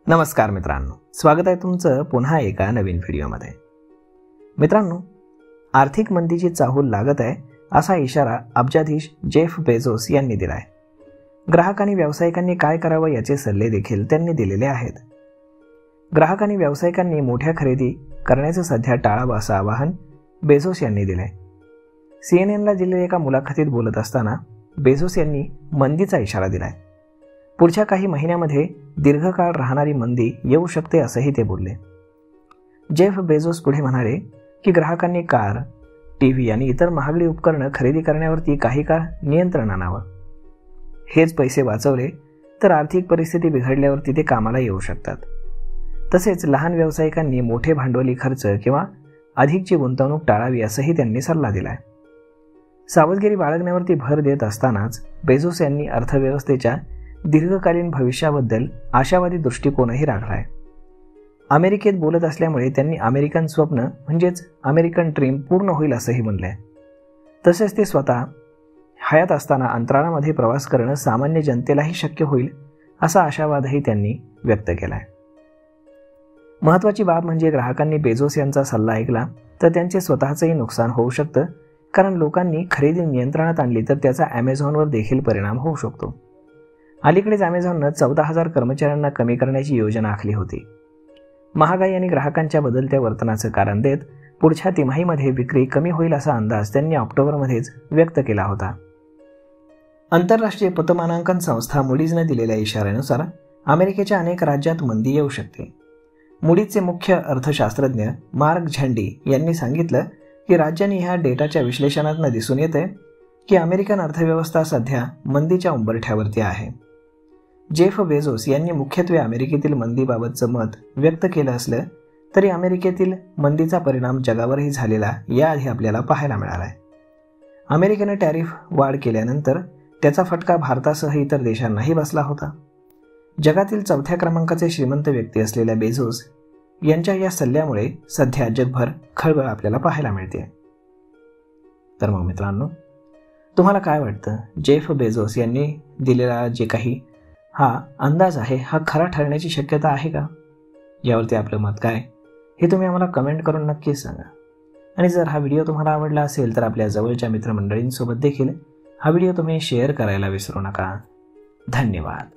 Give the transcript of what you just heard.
नमस्कार मित्रांनो, स्वागत आहे तुमचं पुन्हा एका नवीन व्हिडिओमध्ये। मित्रांनो, आर्थिक मंदीची चाहूल लागत आहे असा इशारा अब्जाधीश जेफ बेझोस यांनी दिला आहे। ग्राहक आणि व्यावसायिकांनी काय करावं याचे सल्ले देखील त्यांनी दिलेले आहेत। ग्राहक आणि व्यावसायिकांनी मोठ्या खरेदी करण्याचं सध्या टाळावं असं आवाहन बेझोस यांनी दिले। CNN ला दिलेल्या एका मुलाखतीत बोलत असताना बेझोस यांनी मंदीचा इशारा दिलाय। पुढच्या काही महिन्यामध्ये दीर्घकाळ राहणारी मंदी येऊ शकते असंही ते बोलले। जेफ बेझोस पुढे म्हणाले की ग्राहकांनी कार, टीव्ही आणि इतर महागडी उपकरणं खरेदी करण्यावरती काही काळ नियंत्रण आणावं। हेच पैसे वाचवले तर आर्थिक परिस्थिती बिघडल्यावरती ते कामाला येऊ शकतात। तसेच लहान व्यावसायिकांनी मोठे भांडवली खर्च किंवा अधिकची गुंतवणूक टाळावी असंही त्यांनी सल्ला दिलाय। सावधगिरी बाळगण्यावरती भर देत असतानाच बेझोस यांनी अर्थव्यवस्थेच्या दीर्घकालीन भविष्याबद्दल आशावादी दृष्टिकोनही राखलाय। अमेरिकेत बोलत असल्यामुळे त्यांनी अमेरिकन स्वप्न म्हणजेच अमेरिकन ड्रीम पूर्ण होईल असंही म्हणलंय। तसेच ते स्वतः हयात असताना अंतराळामध्ये प्रवास करणं सामान्य जनतेलाही शक्य होईल असा आशावादही त्यांनी व्यक्त केलाय। महत्त्वाची बाब म्हणजे ग्राहकांनी बेझोस यांचा सल्ला ऐकला तर त्यांचे स्वतःचंही नुकसान होऊ शकतं, कारण लोकांनी खरेदी नियंत्रणात आणली तर त्याचा ॲमेझॉनवर देखील परिणाम होऊ शकतो। अलीकडेच ॲमेझॉननं 14,000 कर्मचाऱ्यांना कमी करण्याची योजना आखली होती। महागाई आणि ग्राहकांच्या बदलत्या वर्तनाचं कारण देत पुढच्या तिमाहीमध्ये विक्री कमी होईल असा अंदाज त्यांनी ऑक्टोबरमध्येच व्यक्त केला होता। आंतरराष्ट्रीय पतमानांकन संस्था मूडीजने दिलेल्या इशाऱ्यानुसार अमेरिकेच्या अनेक राज्यात मंदी येऊ शकते। मूडीजचे मुख्य अर्थशास्त्रज्ञ मार्क झँडी यांनी सांगितलं की राज्यांनी ह्या डेटाच्या विश्लेषणातून दिसून येते की अमेरिकन अर्थव्यवस्था सध्या मंदीच्या उंबरठ्यावरती आहे। जेफ बेझोस यांनी मुख्यत्वे अमेरिकेतील मंदीबाबतचं मत व्यक्त केलं असलं तरी अमेरिकेतील मंदीचा परिणाम जगावरही झालेला याआधी आपल्याला पाहायला मिळाला आहे। अमेरिकेनं टॅरिफ वाढ केल्यानंतर त्याचा फटका भारतासह इतर देशांनाही बसला होता। जगातील 4थ्या क्रमांकाचे श्रीमंत व्यक्ती असलेल्या बेझोस यांच्या या सल्ल्यामुळे सध्या जगभर खळबळ आपल्याला पाहायला मिळते। तर मग मित्रांनो, तुम्हाला काय वाटतं, जेफ बेझोस यांनी दिलेला जे काही हा अंदाज आहे हा खरा ठरण्याची शक्यता आहे का? यावरती आपलं मत काय हे तुम्ही आम्हाला कमेंट करून नक्कीच सांगा। आणि जर हा व्हिडिओ तुम्हाला आवडला असेल तर आपल्या जवळच्या मित्रमंडळींसोबत देखील हा व्हिडिओ तुम्ही शेअर करायला विसरू नका। धन्यवाद।